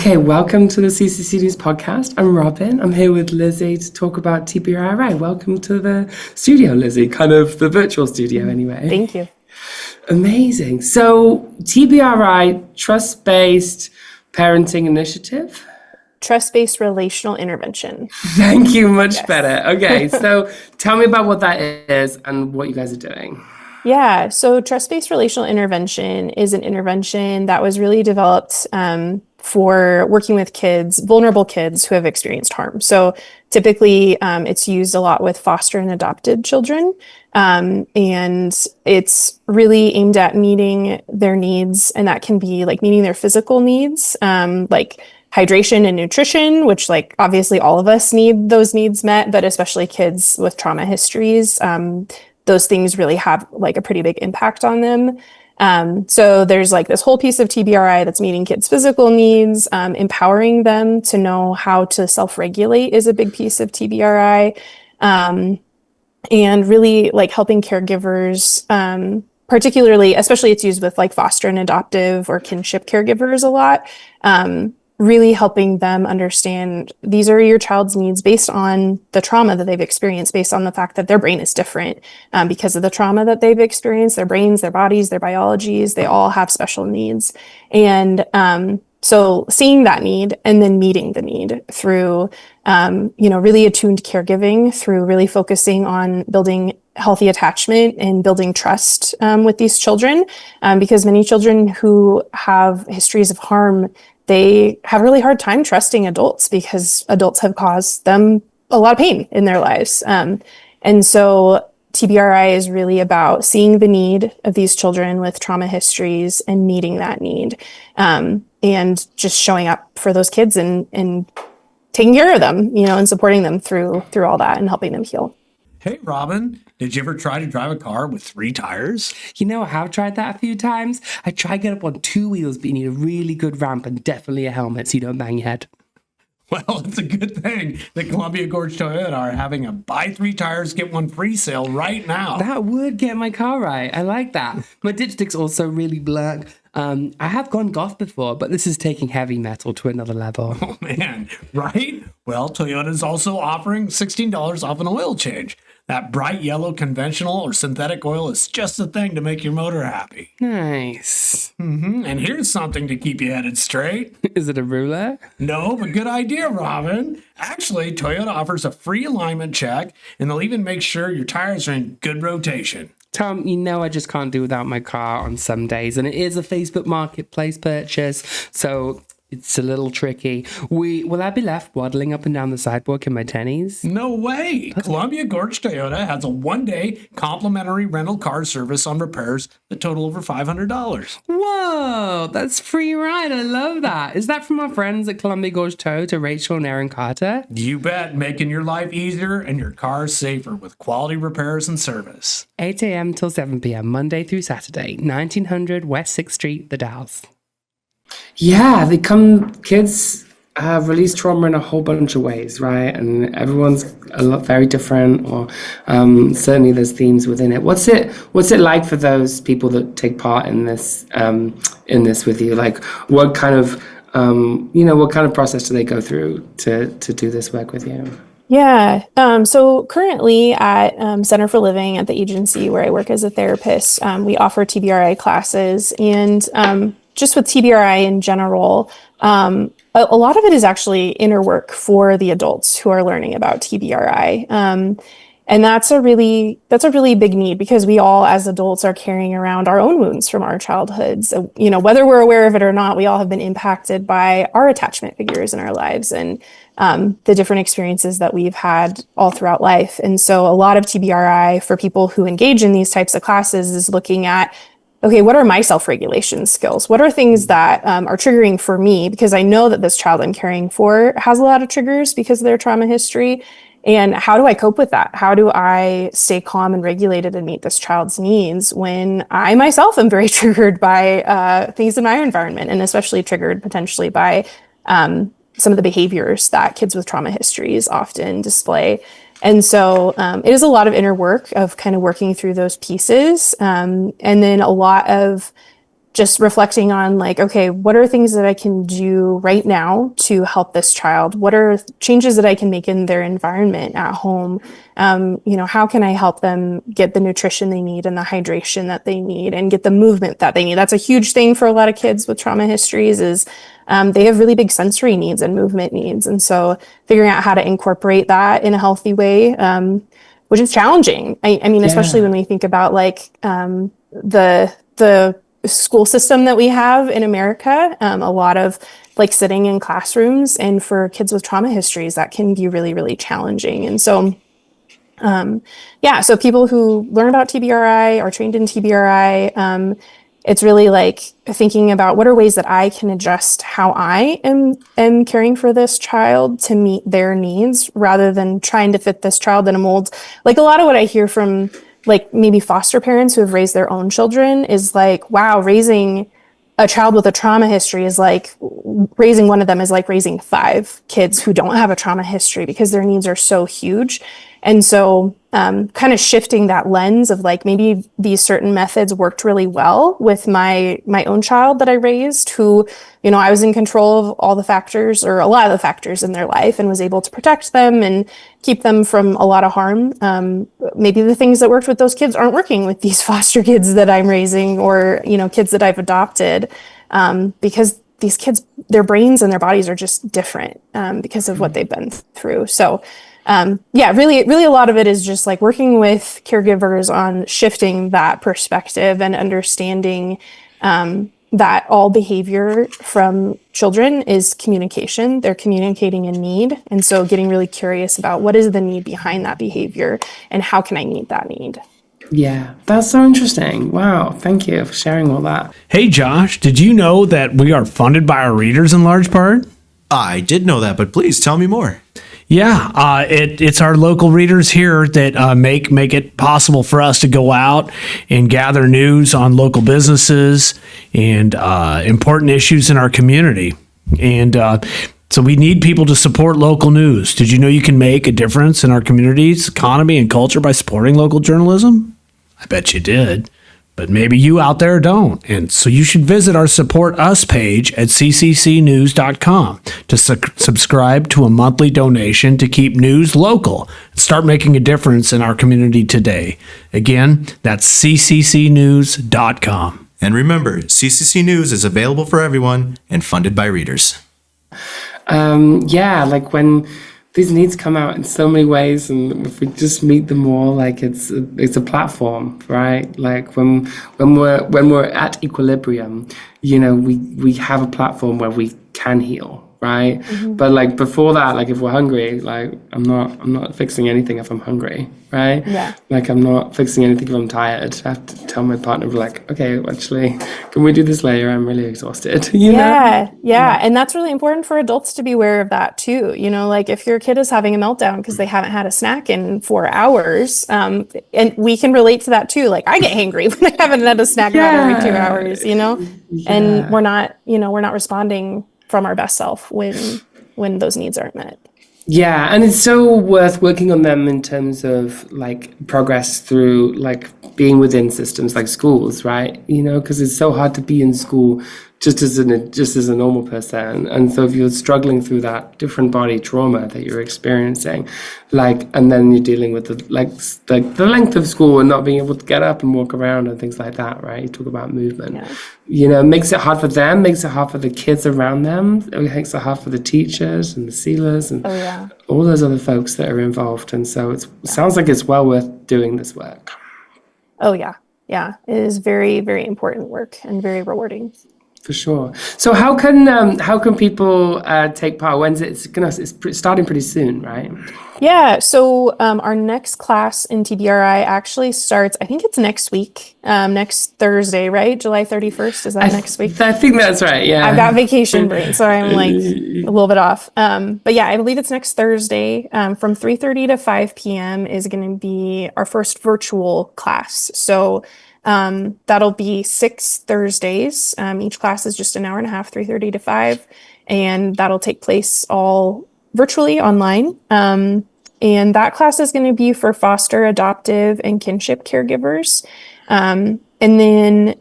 Okay, welcome to the CCC News podcast. I'm Robin. I'm here with Lizzy to talk about TBRI. Welcome to the studio, Lizzy, kind of the virtual studio anyway. Thank you. Amazing. So TBRI, Trust-Based Parenting Initiative? Trust-Based Relational Intervention. Thank you, much better. Okay, so tell me about what that is and what you guys are doing. Yeah, so Trust-Based Relational Intervention is an intervention that was really developed for working with kids, vulnerable kids who have experienced harm. So typically it's used a lot with foster and adopted children. And it's really aimed at meeting their needs. And that can be like meeting their physical needs, like hydration and nutrition, which like obviously all of us need those needs met, but especially kids with trauma histories. Those things really have like a pretty big impact on them. So there's like this whole piece of TBRI that's meeting kids' physical needs, empowering them to know how to self-regulate is a big piece of TBRI, and really like helping caregivers, particularly, especially it's used with like foster and adoptive or kinship caregivers a lot, really helping them understand these are your child's needs based on the trauma that they've experienced, based on the fact that their brain is different because of the trauma that they've experienced, their brains, their bodies, their biologies, they all have special needs. And so seeing that need and then meeting the need through, really attuned caregiving, through really focusing on building healthy attachment and building trust with these children, because many children who have histories of harm, they have a really hard time trusting adults because adults have caused them a lot of pain in their lives. And so TBRI is really about seeing the need of these children with trauma histories and meeting that need, and just showing up for those kids and taking care of them, and supporting them through all that and helping them heal. Hey, Robin, did you ever try to drive a car with 3 tires? I have tried that a few times. I tried to get up on 2 wheels, but you need a really good ramp and definitely a helmet so you don't bang your head. Well, it's a good thing that Columbia Gorge Toyota are having a buy 3 tires, get 1 free sale right now. That would get my car right. I like that. My dipstick's also really black. I have gone goth before, but this is taking heavy metal to another level. Oh, man, right? Well, Toyota's also offering $16 off an oil change. That bright yellow conventional or synthetic oil is just the thing to make your motor happy. Nice. And here's something to keep you headed straight. Is it a ruler? No, but good idea, Robin. Actually, Toyota offers a free alignment check, and they'll even make sure your tires are in good rotation. Tom, I just can't do without my car on some days, and it is a Facebook Marketplace purchase, so it's a little tricky. Will I be left waddling up and down the sidewalk in my tennies? No way! Columbia Gorge Toyota has a 1-day complimentary rental car service on repairs that total over $500. Whoa, that's free ride. I love that. Is that from our friends at Columbia Gorge Toyota, Rachel and Aaron Carter? You bet, making your life easier and your car safer with quality repairs and service. 8 a.m. till 7 p.m., Monday through Saturday, 1900 West 6th Street, The Dalles. Yeah, kids have released trauma in a whole bunch of ways, right? And everyone's very different, or certainly there's themes within it. What's it like for those people that take part in this with you? Like, what kind of process do they go through to do this work with you? Yeah. So currently at Center for Living at the agency where I work as a therapist, we offer TBRI classes, and just with TBRI in general, a lot of it is actually inner work for the adults who are learning about TBRI. And that's a really big need, because we all as adults are carrying around our own wounds from our childhoods. Whether we're aware of it or not, we all have been impacted by our attachment figures in our lives and the different experiences that we've had all throughout life. And so a lot of TBRI for people who engage in these types of classes is looking at, okay, what are my self-regulation skills? What are things that are triggering for me? Because I know that this child I'm caring for has a lot of triggers because of their trauma history. And how do I cope with that? How do I stay calm and regulated and meet this child's needs when I myself am very triggered by things in my environment, and especially triggered potentially by some of the behaviors that kids with trauma histories often display. And so it is a lot of inner work of kind of working through those pieces. And then a lot of just reflecting on like, okay, what are things that I can do right now to help this child? What are changes that I can make in their environment at home? How can I help them get the nutrition they need and the hydration that they need and get the movement that they need? That's a huge thing for a lot of kids with trauma histories is they have really big sensory needs and movement needs. And so figuring out how to incorporate that in a healthy way, which is challenging. I mean, especially when we think about like the school system that we have in America, a lot of like sitting in classrooms, and for kids with trauma histories, that can be really, really challenging. And so, so people who learn about TBRI are trained in TBRI. It's really like thinking about what are ways that I can adjust how I am caring for this child to meet their needs rather than trying to fit this child in a mold. Like a lot of what I hear from like maybe foster parents who have raised their own children is like, wow, raising a child with a trauma history is like raising one of them is like raising 5 kids who don't have a trauma history because their needs are so huge. And so kind of shifting that lens of like maybe these certain methods worked really well with my own child that I raised who, I was in control of all the factors or a lot of the factors in their life and was able to protect them and keep them from a lot of harm. Maybe the things that worked with those kids aren't working with these foster kids that I'm raising or, kids that I've adopted because these kids, their brains and their bodies are just different because of what they've been through. So really a lot of it is just like working with caregivers on shifting that perspective and understanding that all behavior from children is communication. They're communicating a need. And so getting really curious about what is the need behind that behavior and how can I meet that need? Yeah, that's so interesting. Wow, thank you for sharing all that. Hey, Josh, did you know that we are funded by our readers in large part? I did know that, but please tell me more. Yeah, it's our local readers here that make it possible for us to go out and gather news on local businesses and important issues in our community. And so we need people to support local news. Did you know you can make a difference in our community's economy and culture by supporting local journalism? I bet you did. But maybe you out there don't. And so you should visit our Support Us page at cccnews.com to subscribe to a monthly donation to keep news local and start making a difference in our community today. Again, that's cccnews.com. And remember, CCC News is available for everyone and funded by readers. Like when these needs come out in so many ways, and if we just meet them all, like it's a platform, right? Like when we're at equilibrium, we have a platform where we can heal, right? Mm-hmm. But like before that, like if we're hungry, like I'm not fixing anything if I'm hungry, right? Yeah. Like I'm not fixing anything if I'm tired. I have to tell my partner, like, okay, actually, can we do this later? I'm really exhausted. Yeah. And that's really important for adults to be aware of that too. Like if your kid is having a meltdown because they haven't had a snack in 4 hours, and we can relate to that too. Like I get hangry when I haven't had a snack every 2 hours, and we're not responding from our best self when those needs aren't met. Yeah, and it's so worth working on them in terms of like progress through like being within systems like schools, right? Because it's so hard to be in school just as a normal person. And so if you're struggling through that different body trauma that you're experiencing, and then you're dealing with the length of school and not being able to get up and walk around and things like that, right? You talk about movement. Yeah. Makes it hard for them, makes it hard for the kids around them, it makes it hard for the teachers and the sealers and all those other folks that are involved. And so it sounds like it's well worth doing this work. Oh yeah. Yeah. It is very, very important work and very rewarding. For sure. So how can people take part? When's it's starting pretty soon, right? Yeah. So our next class in TBRI actually starts, I think it's next week, next Thursday, right? July 31st. Is that next week? I think that's right. Yeah. I've got vacation brain, so I'm like a little bit off. But yeah, I believe it's next Thursday from 3:30 to 5 p.m. is going to be our first virtual class. So that'll be 6 Thursdays. Each class is just an hour and a half, 3:30 to 5, and that'll take place all virtually online. And that class is going to be for foster, adoptive, and kinship caregivers. And then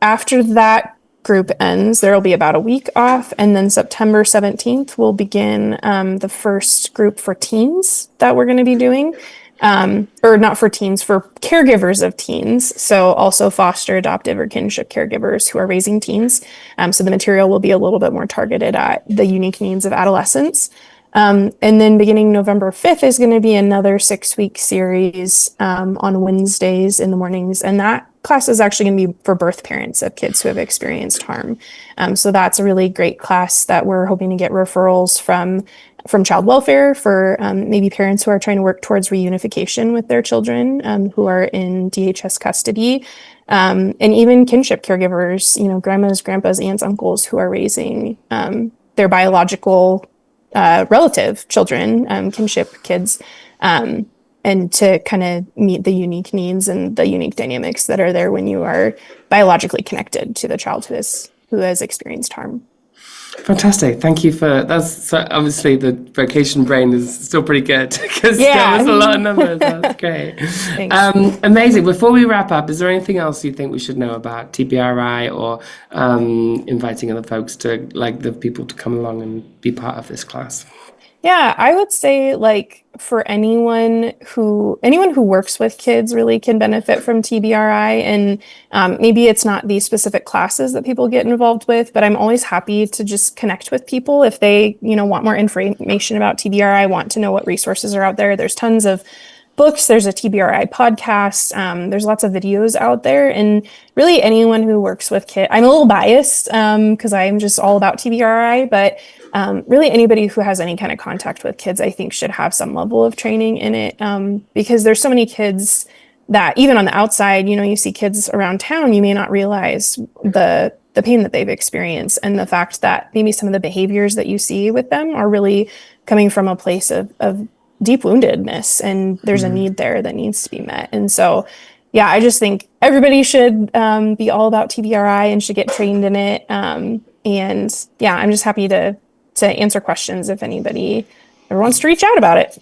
after that group ends, there will be about a week off. And then September 17th, we'll begin the first group for teens that we're going to be doing. Or not for teens, for caregivers of teens. So also foster, adoptive, or kinship caregivers who are raising teens. So the material will be a little bit more targeted at the unique needs of adolescents. And then beginning November 5th is going to be another 6-week series on Wednesdays in the mornings. And that class is actually going to be for birth parents of kids who have experienced harm. So that's a really great class that we're hoping to get referrals from child welfare for maybe parents who are trying to work towards reunification with their children who are in DHS custody, and even kinship caregivers, grandmas, grandpas, aunts, uncles who are raising their biological relative children, kinship kids, and to kind of meet the unique needs and the unique dynamics that are there when you are biologically connected to the child who has experienced harm. Fantastic. Thank you for that's so obviously the vocation brain is still pretty good because Yeah. there was a lot of numbers. That's great. Thanks. Amazing. Before we wrap up, is there anything else you think we should know about TBRI or inviting other folks to the people to come along and be part of this class? Yeah, I would say for anyone who works with kids really can benefit from TBRI, and maybe it's not these specific classes that people get involved with, but I'm always happy to just connect with people if they, want more information about TBRI, want to know what resources are out there. There's tons of books, there's a TBRI podcast, there's lots of videos out there, and really anyone who works with kids. I'm a little biased because I'm just all about TBRI, but really anybody who has any kind of contact with kids, I think should have some level of training in it, because there's so many kids that even on the outside, you see kids around town, you may not realize the pain that they've experienced and the fact that maybe some of the behaviors that you see with them are really coming from a place of deep woundedness, and there's a need there that needs to be met. And so, yeah, I just think everybody should be all about TBRI and should get trained in it. And yeah, I'm just happy to answer questions if anybody ever wants to reach out about it.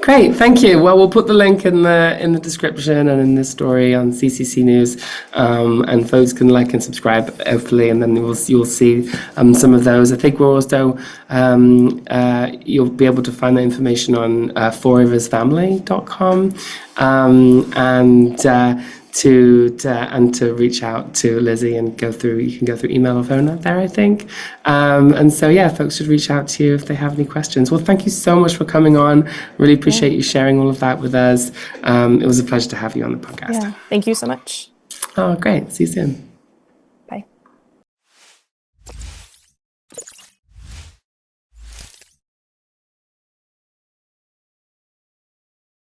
Great, thank you. Well, we'll put the link in the description and in the story on CCC News, and folks can like and subscribe hopefully, and then you'll see some of those. I think we're also you'll be able to find the information on fourriversfamily.com, and to reach out to Lizzy and you can go through email or phone up there, I think. And so, yeah, folks should reach out to you if they have any questions. Well, thank you so much for coming on. Really appreciate you sharing all of that with us. It was a pleasure to have you on the podcast. Yeah, thank you so much. Oh, great. See you soon.